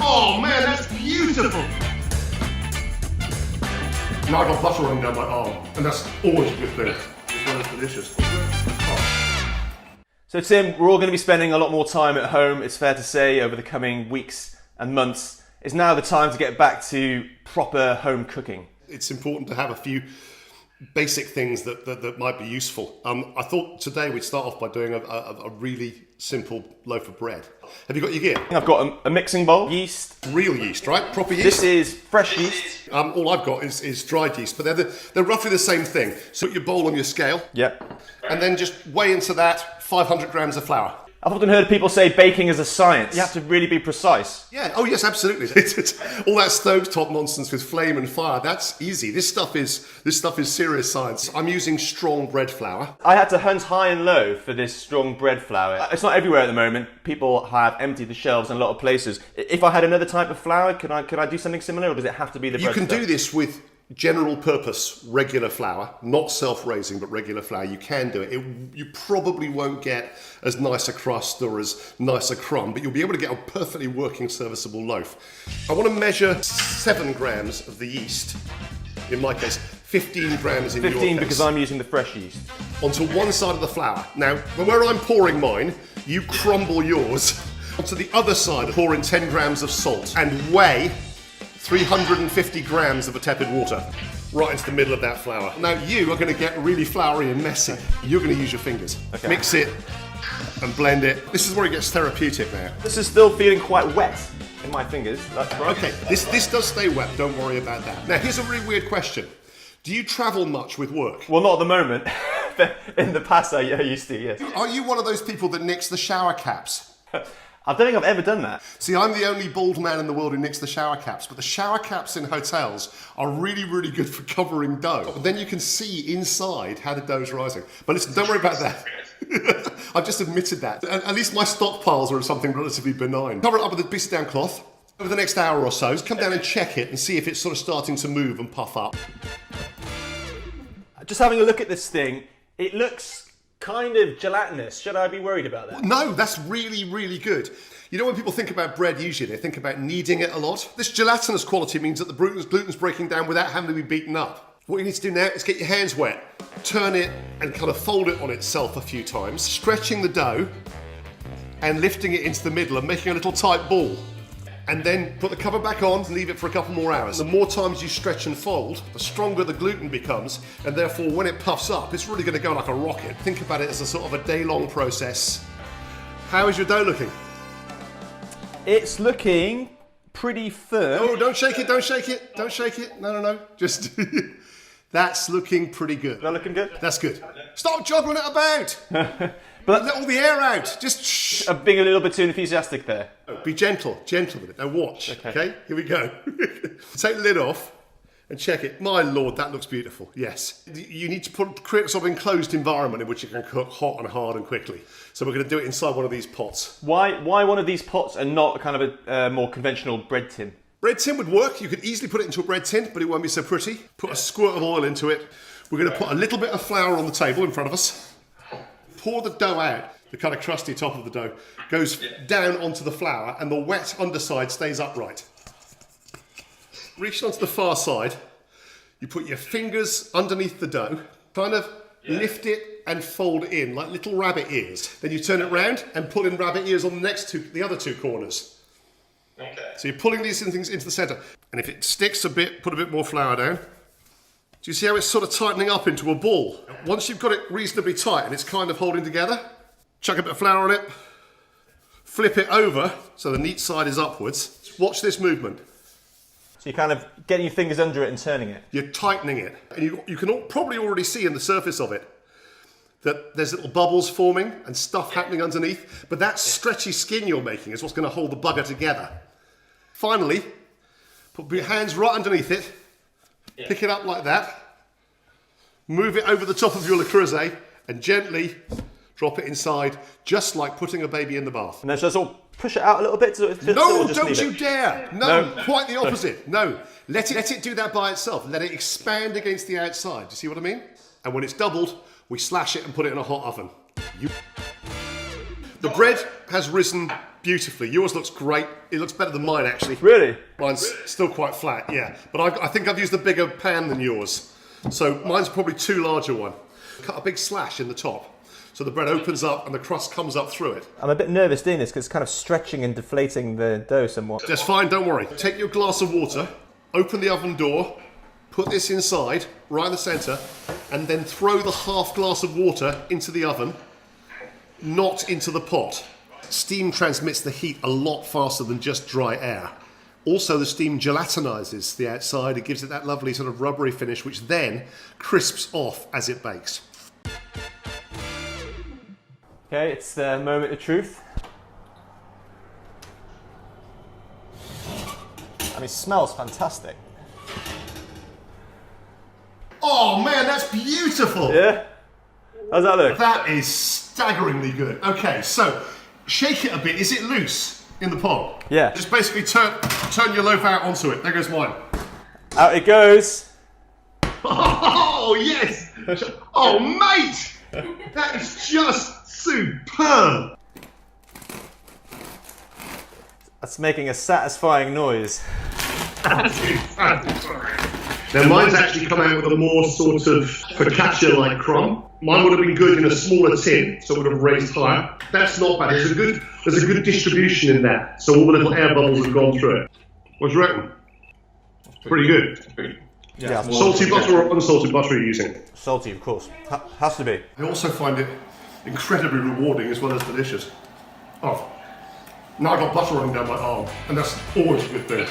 Oh man, that's beautiful. Now I got butter running down my arm, and that's always a good thing. This one is delicious. So Tim, we're all going to be spending a lot more time at home, it's fair to say, over the coming weeks and months. It's now the time to get back to proper home cooking. It's important to have a few basic things that might be useful. I thought today we'd start off by doing a really simple loaf of bread. Have you got your gear? I've got a mixing bowl, yeast. Real yeast, right? Proper yeast? This is fresh yeast. All I've got is dried yeast, but they're roughly the same thing. So put your bowl on your scale. Yep. And then just weigh into that 500 grams of flour. I've often heard people say baking is a science. You have to really be precise. Yeah, oh yes, absolutely. It's all that stovetop nonsense with flame and fire, that's easy. This stuff is serious science. I'm using strong bread flour. I had to hunt high and low for this strong bread flour. It's not everywhere at the moment. People have emptied the shelves in a lot of places. If I had another type of flour, could I do something similar, or does it have to be the bread You can stuff? do this with general purpose regular flour, not self-raising but regular flour. You can do it. You probably won't get as nice a crust or as nice a crumb, but you'll be able to get a perfectly working serviceable loaf. I want to measure 7 grams of the yeast, in my case 15 grams in your case. 15 because I'm using the fresh yeast. Onto one side of the flour. Now where I'm pouring mine, you crumble yours. Onto the other side, pour in 10 grams of salt and weigh 350 grams of tepid water right into the middle of that flour. Now you are going to get really floury and messy. You're going to use your fingers. Okay. Mix it and blend it. This is where it gets therapeutic now. This is still feeling quite wet in my fingers. That's right. Okay, this does stay wet. Don't worry about that. Now here's a really weird question. Do you travel much with work? Well, not at the moment. In the past I used to, yes. Are you one of those people that nicks the shower caps? I don't think I've ever done that. See, I'm the only bald man in the world who nicks the shower caps, but the shower caps in hotels are really, really good for covering dough. But then you can see inside how the dough's rising. But listen, don't worry about that. I've just admitted that. At least my stockpiles are something relatively benign. Cover it up with a piece of down cloth. Over the next hour or so, come down and check it and see if it's sort of starting to move and puff up. Just having a look at this thing, it looks kind of gelatinous. Should I be worried about that? No, that's really, really good. You know, when people think about bread, usually they think about kneading it a lot. This gelatinous quality means that the gluten's breaking down without having to be beaten up. What you need to do now is get your hands wet, turn it and kind of fold it on itself a few times, stretching the dough and lifting it into the middle and making a little tight ball. And then put the cover back on and leave it for a couple more hours. The more times you stretch and fold, the stronger the gluten becomes, and therefore when it puffs up, it's really going to go like a rocket. Think about it as a sort of a day-long process. How is your dough looking? It's looking pretty firm. Oh, don't shake it, don't shake it, don't shake it. No. Just, that's looking pretty good. Is that looking good? That's good. Stop juggling it about. But let all the air out. Just shh. I'm being a little bit too enthusiastic there. Be gentle with it. Now watch. Okay? Here we go. Take the lid off and check it. My lord, that looks beautiful. Yes. You need to create a sort of enclosed environment in which you can cook hot and hard and quickly. So we're going to do it inside one of these pots. Why one of these pots and not kind of a more conventional bread tin? Bread tin would work. You could easily put it into a bread tin, but it won't be so pretty. Put a squirt of oil into it. We're going to put a little bit of flour on the table in front of us. Pour the dough out. The kind of crusty top of the dough goes down onto the flour and the wet underside stays upright. Reach onto the far side. You put your fingers underneath the dough, kind of lift it and fold in like little rabbit ears. Then you turn it round and pull in rabbit ears on the other two corners. Okay. So you're pulling these things into the centre. And if it sticks a bit, put a bit more flour down. Do you see how it's sort of tightening up into a ball? Once you've got it reasonably tight and it's kind of holding together, chuck a bit of flour on it, flip it over so the neat side is upwards. Watch this movement. So you're kind of getting your fingers under it and turning it. You're tightening it. And you can probably already see in the surface of it that there's little bubbles forming and stuff happening underneath, but that stretchy skin you're making is what's going to hold the bugger together. Finally, put your hands right underneath it, pick it up like that, move it over the top of your Le Creuset and gently drop it inside, just like putting a baby in the bath. And then just all push it out a little bit so it fits. No, don't you dare! No, quite the opposite. No, let it do that by itself. Let it expand against the outside. Do you see what I mean? And when it's doubled, we slash it and put it in a hot oven. The bread has risen beautifully. Yours looks great. It looks better than mine, actually. Really? Mine's still quite flat, yeah. But I think I've used a bigger pan than yours. So mine's probably too large a one. Cut a big slash in the top. So the bread opens up and the crust comes up through it. I'm a bit nervous doing this because it's kind of stretching and deflating the dough somewhat. That's fine, don't worry. Take your glass of water, open the oven door, put this inside, right in the centre, and then throw the half glass of water into the oven, not into the pot. Steam transmits the heat a lot faster than just dry air. Also, the steam gelatinizes the outside. It gives it that lovely sort of rubbery finish, which then crisps off as it bakes. Okay, it's the moment of truth. I mean, it smells fantastic. Oh man, that's beautiful! Yeah? How's that look? That is staggeringly good. Okay, so shake it a bit. Is it loose in the pot? Yeah. Just basically turn your loaf out onto it. There goes mine. Out it goes. Oh yes! Oh mate, that is just superb. That's making a satisfying noise. Now mine's actually come out with a more sort of focaccia-like crumb. Mine would have been good in a smaller tin, so it would have raised higher. That's not bad. There's a good distribution in that, so all the little air bubbles have gone through it. What do you reckon? Pretty good. Yeah. Salty butter or unsalted butter are you using? Salty, of course. Has to be. I also find it incredibly rewarding as well as delicious. Oh, now I've got butter running down my arm, and that's always a good thing.